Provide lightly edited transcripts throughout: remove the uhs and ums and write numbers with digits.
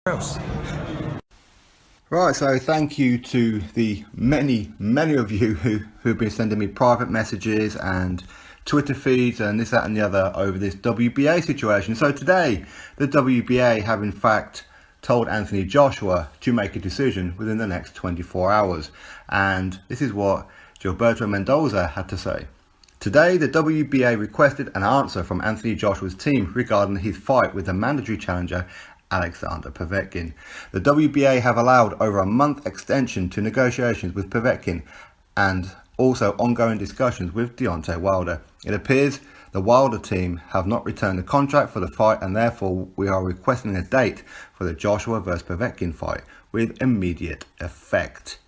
else. Right, so thank you to the many of you who've been sending me private messages and Twitter feeds and this, that and the other over this WBA situation. So today, the WBA have in fact told Anthony Joshua to make a decision within the next 24 hours. And this is what Gilberto Mendoza had to say. Today, the WBA requested an answer from Anthony Joshua's team regarding his fight with the mandatory challenger Alexander Povetkin. The WBA have allowed over a month extension to negotiations with Povetkin and also ongoing discussions with Deontay Wilder. It appears the Wilder team have not returned the contract for the fight, and therefore we are requesting a date for the Joshua vs Povetkin fight with immediate effect.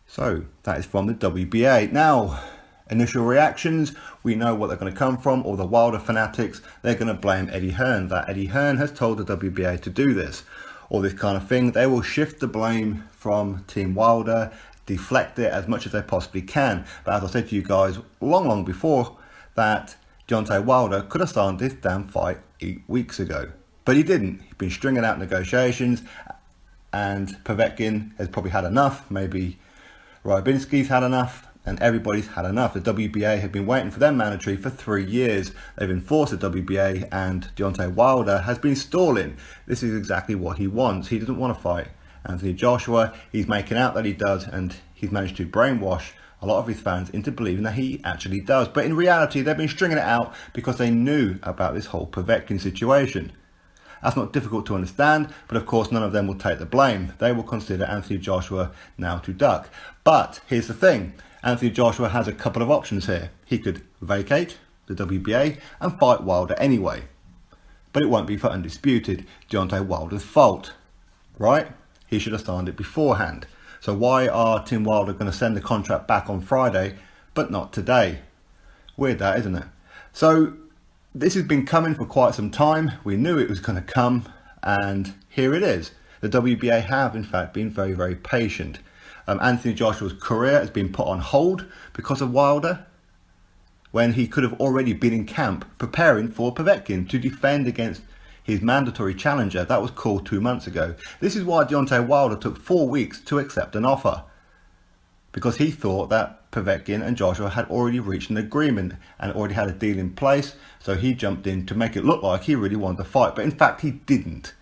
So that is from the WBA. Now, initial reactions, we know what they're going to come from. All the Wilder fanatics, they're going to blame Eddie Hearn, that Eddie Hearn has told the WBA to do this, all this kind of thing. They will shift the blame from Team Wilder, deflect it as much as they possibly can. But as I said to you guys long before, that Deontay Wilder could have started this damn fight 8 weeks ago. But he didn't. He's been stringing out negotiations, and Povetkin has probably had enough. Maybe Rybinski's had enough. And everybody's had enough. The WBA have been waiting for their mandatory for 3 years. They've enforced the WBA, and Deontay Wilder has been stalling. This is exactly what he wants. He doesn't want to fight Anthony Joshua. He's making out that he does, and he's managed to brainwash a lot of his fans into believing that he actually does. But in reality, they've been stringing it out because they knew about this whole Povetkin situation. That's not difficult to understand, but of course none of them will take the blame. They will consider Anthony Joshua now to duck. But here's the thing. Anthony Joshua has a couple of options here. He could vacate the WBA and fight Wilder anyway. But it won't be for undisputed Deontay Wilder's fault, right? He should have signed it beforehand. So why are Team Wilder going to send the contract back on Friday, but not today? Weird that, isn't it? So this has been coming for quite some time. We knew it was going to come, and here it is. The WBA have, in fact, been very patient. Anthony Joshua's career has been put on hold because of Wilder, when he could have already been in camp preparing for Povetkin to defend against his mandatory challenger that was called 2 months ago. This is why Deontay Wilder took 4 weeks to accept an offer, because he thought that Povetkin and Joshua had already reached an agreement and already had a deal in place, so he jumped in to make it look like he really wanted to fight, but in fact he didn't.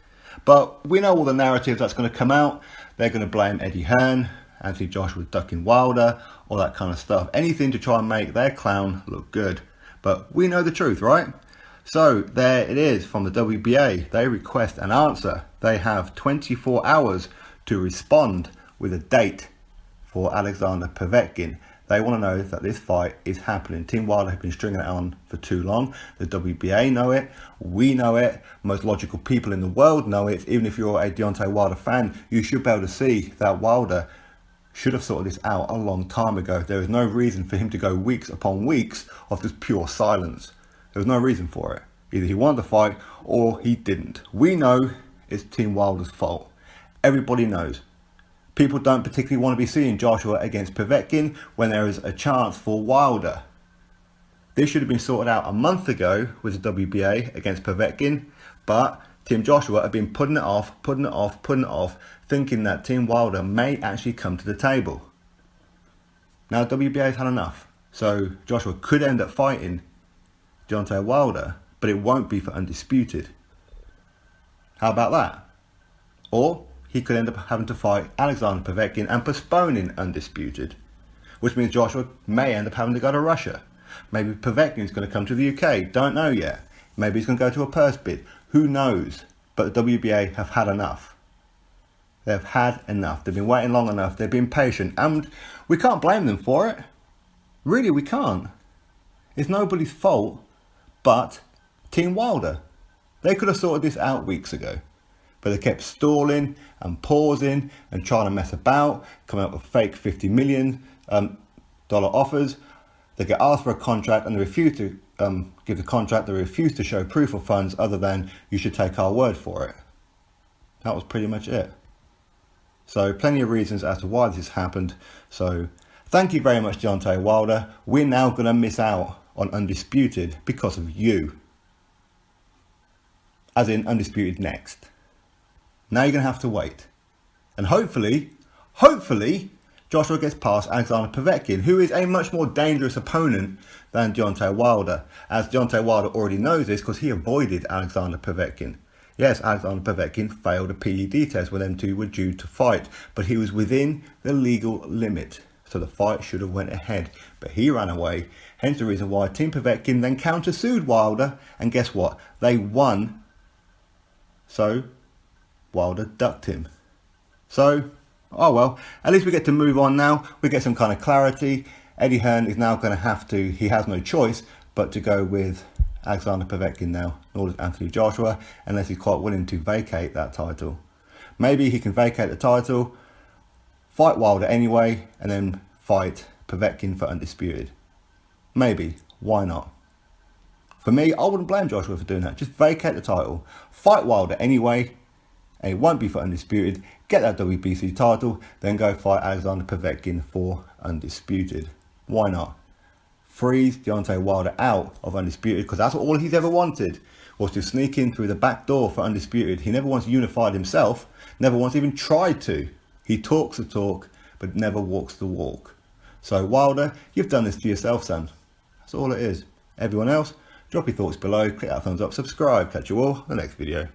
But we know all the narrative that's going to come out. They're going to blame Eddie Hearn, Anthony Joshua ducking Wilder, all that kind of stuff. Anything to try and make their clown look good. But we know the truth, right? So there it is from the WBA. They request an answer. They have 24 hours to respond with a date for Alexander Povetkin. They want to know that this fight is happening. Team Wilder have been stringing it on for too long. The WBA know it. We know it. Most logical people in the world know it. Even if you're a Deontay Wilder fan, you should be able to see that Wilder should have sorted this out a long time ago. There is no reason for him to go weeks upon weeks of just pure silence. There was no reason for it. Either he wanted to fight or he didn't. We know it's Team Wilder's fault. Everybody knows. People don't particularly want to be seeing Joshua against Povetkin when there is a chance for Wilder. This should have been sorted out a month ago with the WBA against Povetkin, but Team Joshua have been putting it off, thinking that Team Wilder may actually come to the table. Now WBA's had enough, so Joshua could end up fighting Deontay Wilder, but it won't be for undisputed. How about that? Or he could end up having to fight Alexander Povetkin and postponing undisputed, which means Joshua may end up having to go to Russia. Maybe Povetkin's going to come to the UK, don't know yet. Maybe he's going to go to a purse bid, who knows? But the WBA have had enough. They've had enough. They've been waiting long enough. They've been patient, and we can't blame them for it. Really, we can't. It's nobody's fault but Team Wilder. They could have sorted this out weeks ago, but they kept stalling and pausing and trying to mess about, coming up with fake $50 million offers. They get asked for a contract and they refuse to give the contract. They refuse to show proof of funds other than you should take our word for it. That was pretty much it. So plenty of reasons as to why this has happened. So thank you very much, Deontay Wilder. We're now going to miss out on Undisputed because of you. As in Undisputed next. Now you're going to have to wait. And hopefully, Joshua gets past Alexander Povetkin, who is a much more dangerous opponent than Deontay Wilder. As Deontay Wilder already knows this because he avoided Alexander Povetkin. Yes, Alexander Povetkin failed a PED test when them two were due to fight, but he was within the legal limit. So the fight should have went ahead, but he ran away. Hence the reason why Team Povetkin then countersued Wilder, and guess what? They won. So Wilder ducked him. So, oh well, at least we get to move on now. We get some kind of clarity. Eddie Hearn is now going to have to, he has no choice but to go with Alexander Povetkin now, nor does Anthony Joshua, unless he's quite willing to vacate that title. Maybe he can vacate the title, fight Wilder anyway, and then fight Povetkin for undisputed. Maybe, why not? For me, I wouldn't blame Joshua for doing that. Just vacate the title, fight Wilder anyway, and it won't be for undisputed. Get that WBC title, then go fight Alexander Povetkin for undisputed. Why not? Freeze Deontay Wilder out of undisputed, because that's all he's ever wanted, was to sneak in through the back door for undisputed. He never once unified himself, never once even tried to. He talks the talk, but never walks the walk. So Wilder, you've done this to yourself, son. That's all it is. Everyone else, drop your thoughts below, click that thumbs up, subscribe. Catch you all in the next video.